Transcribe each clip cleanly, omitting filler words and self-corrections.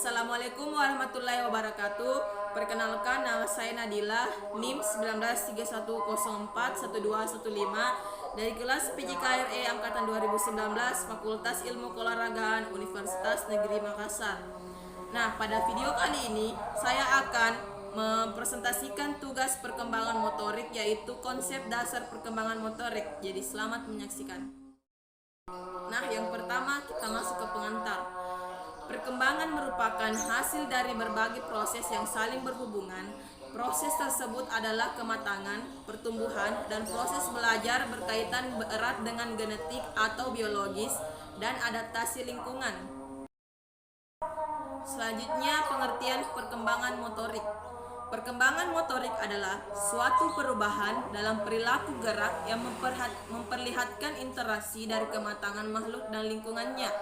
Assalamualaikum warahmatullahi wabarakatuh. Perkenalkan, nama saya Nadila, NIM 1931041215 dari kelas PJKRE Angkatan 2019, Fakultas Ilmu Keolahragaan Universitas Negeri Makassar. Nah, pada video kali ini saya akan mempresentasikan tugas perkembangan motorik, yaitu konsep dasar perkembangan motorik. Jadi selamat menyaksikan. Nah, yang pertama kita masuk ke pengantar. Perkembangan merupakan hasil dari berbagai proses yang saling berhubungan. Proses tersebut adalah kematangan, pertumbuhan, dan proses belajar berkaitan erat dengan genetik atau biologis dan adaptasi lingkungan. Selanjutnya, pengertian perkembangan motorik. Perkembangan motorik adalah suatu perubahan dalam perilaku gerak yang memperlihatkan interaksi dari kematangan makhluk dan lingkungannya.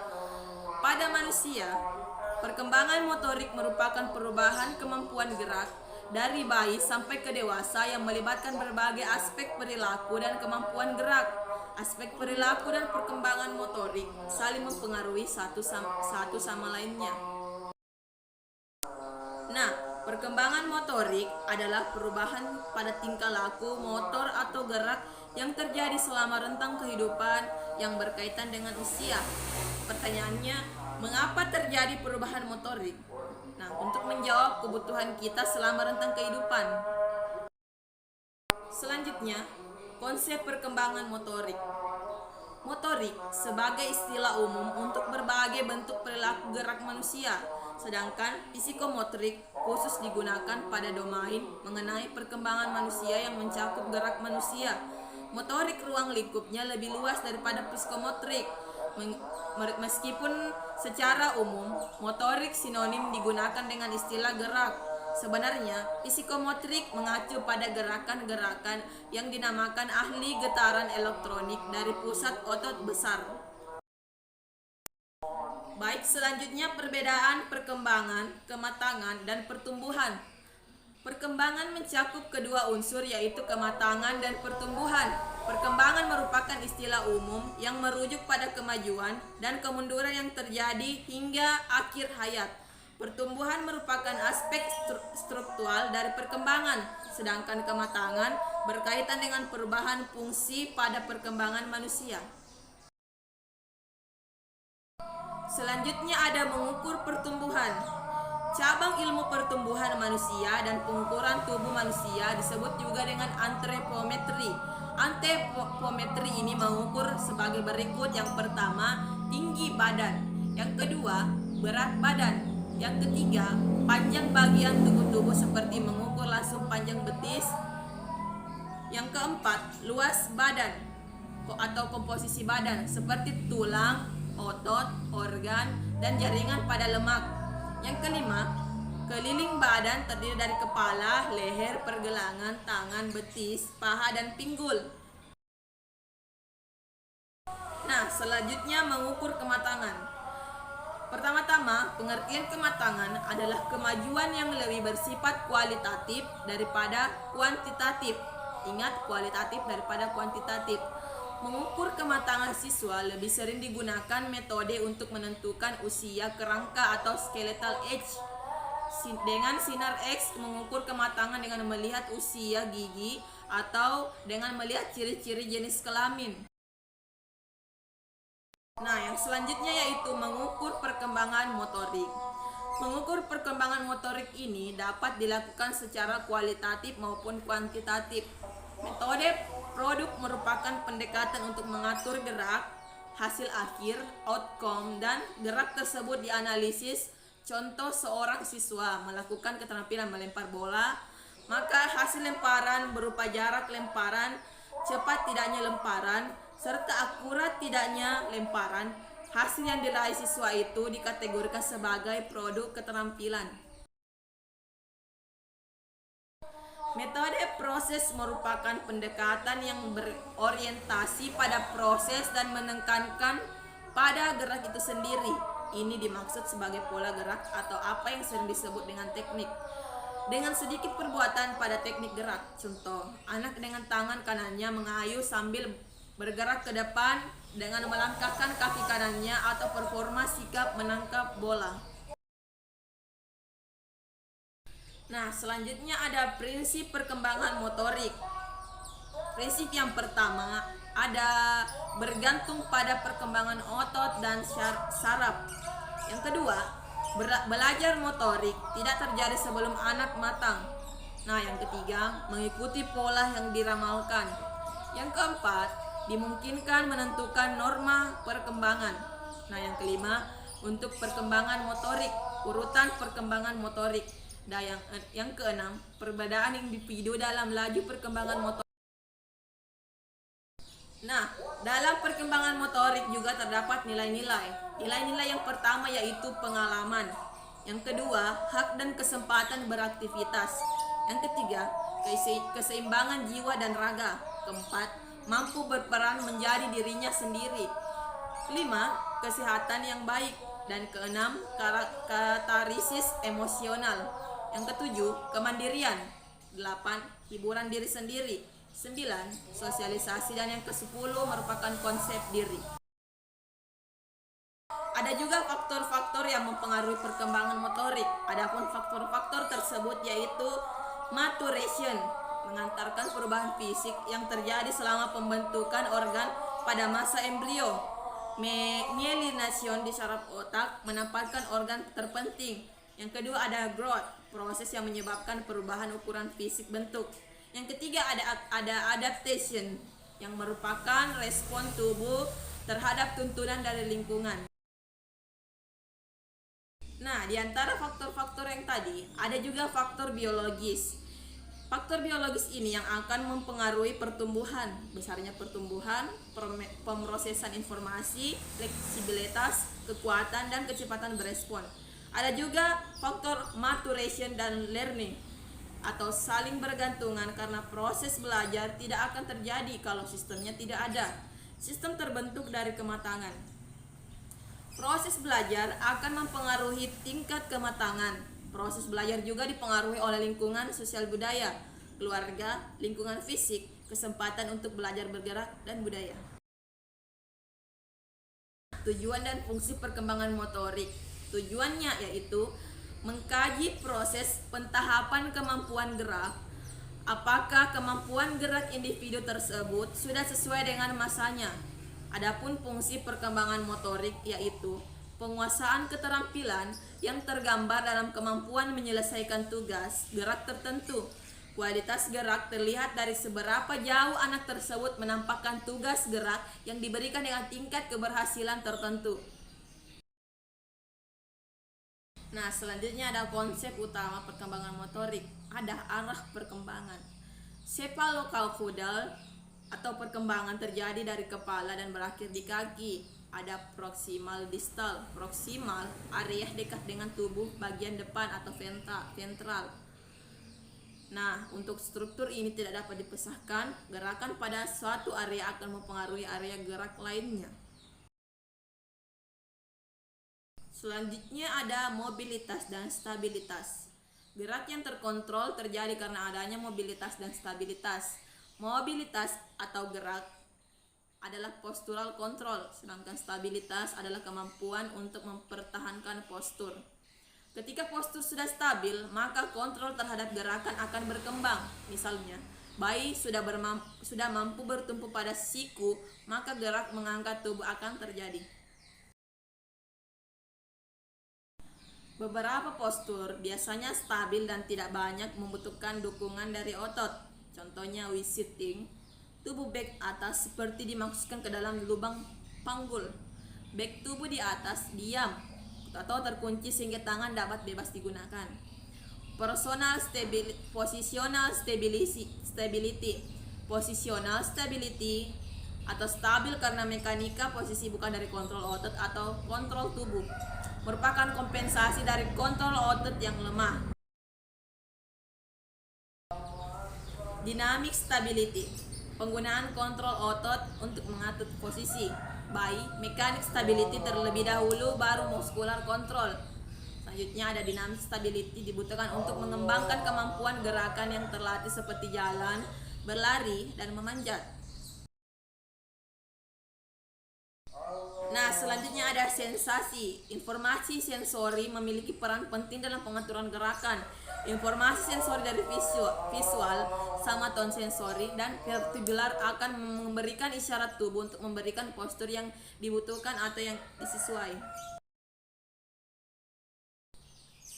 Pada manusia, perkembangan motorik merupakan perubahan kemampuan gerak dari bayi sampai ke dewasa yang melibatkan berbagai aspek perilaku dan kemampuan gerak. Aspek perilaku dan perkembangan motorik saling mempengaruhi satu sama lainnya. Nah, perkembangan motorik adalah perubahan pada tingkah laku, motor atau gerak yang terjadi selama rentang kehidupan yang berkaitan dengan usia. Pertanyaannya, mengapa terjadi perubahan motorik? Nah, untuk menjawab kebutuhan kita selama rentang kehidupan. Selanjutnya, konsep perkembangan motorik. Motorik sebagai istilah umum untuk berbagai bentuk perilaku gerak manusia, sedangkan psikomotorik khusus digunakan pada domain mengenai perkembangan manusia yang mencakup gerak manusia. Motorik ruang lingkupnya lebih luas daripada psikomotorik. Meskipun secara umum motorik sinonim digunakan dengan istilah gerak, sebenarnya psikomotorik mengacu pada gerakan-gerakan yang dinamakan ahli getaran elektronik dari pusat otot besar. Baik, selanjutnya perbedaan perkembangan, kematangan, dan pertumbuhan. Perkembangan mencakup kedua unsur, yaitu kematangan dan pertumbuhan. Perkembangan merupakan istilah umum yang merujuk pada kemajuan dan kemunduran yang terjadi hingga akhir hayat. Pertumbuhan merupakan aspek struktural dari perkembangan, sedangkan kematangan berkaitan dengan perubahan fungsi pada perkembangan manusia. Selanjutnya ada mengukur pertumbuhan. Cabang ilmu pertumbuhan manusia dan pengukuran tubuh manusia disebut juga dengan antropometri. Antropometri ini mengukur sebagai berikut. Yang pertama, tinggi badan. Yang kedua, berat badan. Yang ketiga, panjang bagian tubuh seperti mengukur langsung panjang betis. Yang keempat, luas badan atau komposisi badan seperti tulang, otot, organ, dan jaringan pada lemak. Yang kelima, keliling badan terdiri dari kepala, leher, pergelangan, tangan, betis, paha, dan pinggul. Nah, selanjutnya mengukur kematangan. Pertama-tama, pengertian kematangan adalah kemajuan yang lebih bersifat kualitatif daripada kuantitatif. Ingat, kualitatif daripada kuantitatif. Mengukur kematangan siswa lebih sering digunakan metode untuk menentukan usia kerangka atau skeletal age. Dengan sinar X mengukur kematangan dengan melihat usia gigi atau dengan melihat ciri-ciri jenis kelamin. Nah, yang selanjutnya yaitu mengukur perkembangan motorik. Mengukur perkembangan motorik ini dapat dilakukan secara kualitatif maupun kuantitatif. Metode produk merupakan pendekatan untuk mengatur gerak, hasil akhir, outcome, dan gerak tersebut dianalisis. Contoh, seorang siswa melakukan keterampilan melempar bola, maka hasil lemparan berupa jarak lemparan, cepat tidaknya lemparan, serta akurat tidaknya lemparan. Hasil yang diraih siswa itu dikategorikan sebagai produk keterampilan. Metode proses merupakan pendekatan yang berorientasi pada proses dan menekankan pada gerak itu sendiri. Ini dimaksud sebagai pola gerak atau apa yang sering disebut dengan teknik. Dengan sedikit perbuatan pada teknik gerak. Contoh, anak dengan tangan kanannya mengayuh sambil bergerak ke depan dengan melangkahkan kaki kanannya atau performa sikap menangkap bola. Nah, selanjutnya ada prinsip perkembangan motorik. Prinsip yang pertama ada bergantung pada perkembangan otot dan saraf. Yang kedua, belajar motorik tidak terjadi sebelum anak matang. Nah, yang ketiga, mengikuti pola yang diramalkan. Yang keempat, dimungkinkan menentukan norma perkembangan. Nah, yang kelima, untuk perkembangan motorik, urutan perkembangan motorik. Dan yang keenam, perbedaan individu dalam laju perkembangan motorik. Nah, dalam perkembangan motorik juga terdapat nilai-nilai. Nilai-nilai yang pertama yaitu pengalaman. Yang kedua, hak dan kesempatan beraktivitas. Yang ketiga, keseimbangan jiwa dan raga. Keempat, mampu berperan menjadi dirinya sendiri. Kelima, kesehatan yang baik. Dan keenam, katarsis emosional. Yang ketujuh, kemandirian. 8, hiburan diri sendiri. 9, sosialisasi. Dan yang ke-10 merupakan konsep diri. Ada juga faktor-faktor yang mempengaruhi perkembangan motorik. Adapun faktor-faktor tersebut yaitu maturation, mengantarkan perubahan fisik yang terjadi selama pembentukan organ pada masa embrio. Myelination di saraf otak menempatkan organ terpenting. Yang kedua ada growth, proses yang menyebabkan perubahan ukuran fisik bentuk. Yang ketiga ada adaptation, yang merupakan respon tubuh terhadap tuntunan dari lingkungan. Nah, di antara faktor-faktor yang tadi ada juga faktor biologis. Faktor biologis ini yang akan mempengaruhi pertumbuhan, besarnya pertumbuhan, pemrosesan informasi, fleksibilitas, kekuatan, dan kecepatan berespon. Ada juga faktor maturation dan learning, atau saling bergantungan karena proses belajar tidak akan terjadi kalau sistemnya tidak ada. Sistem terbentuk dari kematangan. Proses belajar akan mempengaruhi tingkat kematangan. Proses belajar juga dipengaruhi oleh lingkungan sosial budaya, keluarga, lingkungan fisik, kesempatan untuk belajar bergerak, dan budaya. Tujuan dan fungsi perkembangan motorik. Tujuannya yaitu mengkaji proses pentahapan kemampuan gerak. Apakah kemampuan gerak individu tersebut sudah sesuai dengan masanya? Adapun fungsi perkembangan motorik yaitu penguasaan keterampilan yang tergambar dalam kemampuan menyelesaikan tugas gerak tertentu. Kualitas gerak terlihat dari seberapa jauh anak tersebut menampakkan tugas gerak yang diberikan dengan tingkat keberhasilan tertentu. Nah, selanjutnya ada konsep utama perkembangan motorik. Ada arah perkembangan. Cephalocauda atau perkembangan terjadi dari kepala dan berakhir di kaki. Ada proximal distal. Proximal, area dekat dengan tubuh bagian depan atau ventral. Nah, untuk struktur ini tidak dapat dipisahkan. Gerakan pada suatu area akan mempengaruhi area gerak lainnya. Selanjutnya ada mobilitas dan stabilitas. Gerak yang terkontrol terjadi karena adanya mobilitas dan stabilitas. Mobilitas atau gerak adalah postural control, sedangkan stabilitas adalah kemampuan untuk mempertahankan postur. Ketika postur sudah stabil, maka kontrol terhadap gerakan akan berkembang. Misalnya, bayi sudah mampu bertumpu pada siku, maka gerak mengangkat tubuh akan terjadi. Beberapa postur biasanya stabil dan tidak banyak membutuhkan dukungan dari otot. Contohnya sitting, tubuh back atas seperti dimasukkan ke dalam lubang panggul. Back tubuh di atas diam atau terkunci sehingga tangan dapat bebas digunakan. Positional stability. Positional stability atau stabil karena mekanika posisi bukan dari kontrol otot atau kontrol tubuh. Merupakan kompensasi dari kontrol otot yang lemah. Dynamic stability, penggunaan kontrol otot untuk mengatur posisi. By mechanic stability terlebih dahulu, baru muscular control. Selanjutnya ada dynamic stability, dibutuhkan untuk mengembangkan kemampuan gerakan yang terlatih seperti jalan, berlari, dan memanjat. Nah, selanjutnya ada sensasi. Informasi sensori memiliki peran penting dalam pengaturan gerakan. Informasi sensori dari visual sama tone sensori dan vestibular akan memberikan isyarat tubuh untuk memberikan postur yang dibutuhkan atau yang disesuai.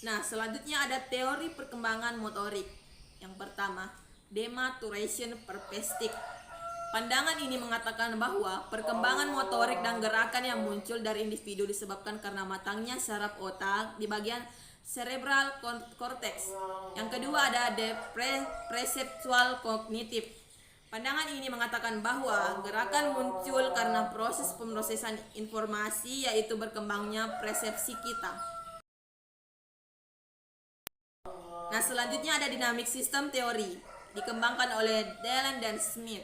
Nah, selanjutnya ada teori perkembangan motorik. Yang pertama, dematuration perspective. Pandangan ini mengatakan bahwa perkembangan motorik dan gerakan yang muncul dari individu disebabkan karena matangnya saraf otak di bagian cerebral cortex. Yang kedua ada perceptual cognitive. Pandangan ini mengatakan bahwa gerakan muncul karena proses pemrosesan informasi, yaitu berkembangnya persepsi kita. Nah, selanjutnya ada dynamic system theory, dikembangkan oleh Dallin dan Smith.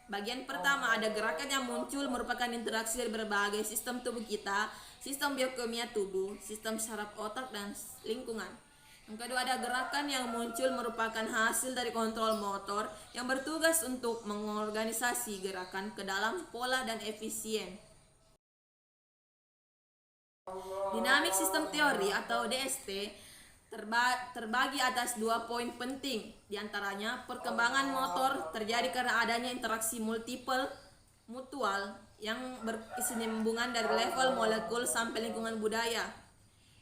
Bagian pertama ada gerakan yang muncul merupakan interaksi dari berbagai sistem tubuh kita, sistem biokimia tubuh, sistem saraf otak, dan lingkungan. Yang kedua ada gerakan yang muncul merupakan hasil dari kontrol motor yang bertugas untuk mengorganisasi gerakan ke dalam pola dan efisien. Dynamic System Theory atau DST terbagi atas 2 poin penting. Di antaranya, perkembangan motor terjadi karena adanya interaksi multiple mutual yang berkesinambungan dari level molekul sampai lingkungan budaya.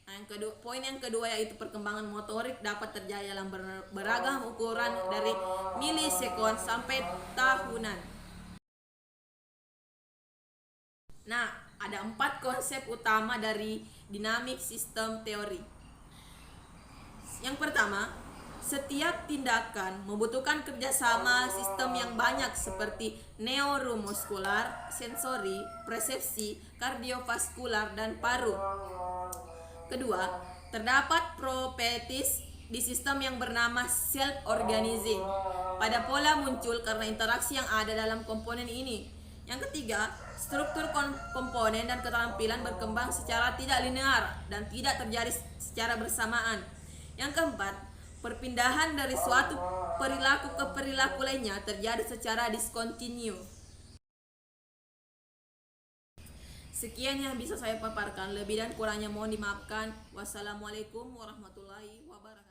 Nah, poin yang kedua yaitu perkembangan motorik dapat terjadi dalam beragam ukuran dari milisekund sampai tahunan. Nah, ada 4 konsep utama dari dynamic system theory. Yang pertama, setiap tindakan membutuhkan kerjasama sistem yang banyak seperti neuromuskular, sensori, persepsi, kardiovaskular, dan paru. Kedua, terdapat properties di sistem yang bernama self-organizing. Pada pola muncul karena interaksi yang ada dalam komponen ini. Yang ketiga, struktur komponen dan keterampilan berkembang secara tidak linear dan tidak terjadi secara bersamaan. Yang keempat, perpindahan dari suatu perilaku ke perilaku lainnya terjadi secara diskontinu. Sekian yang bisa saya paparkan, lebih dan kurangnya mohon dimaafkan. Wassalamualaikum warahmatullahi wabarakatuh.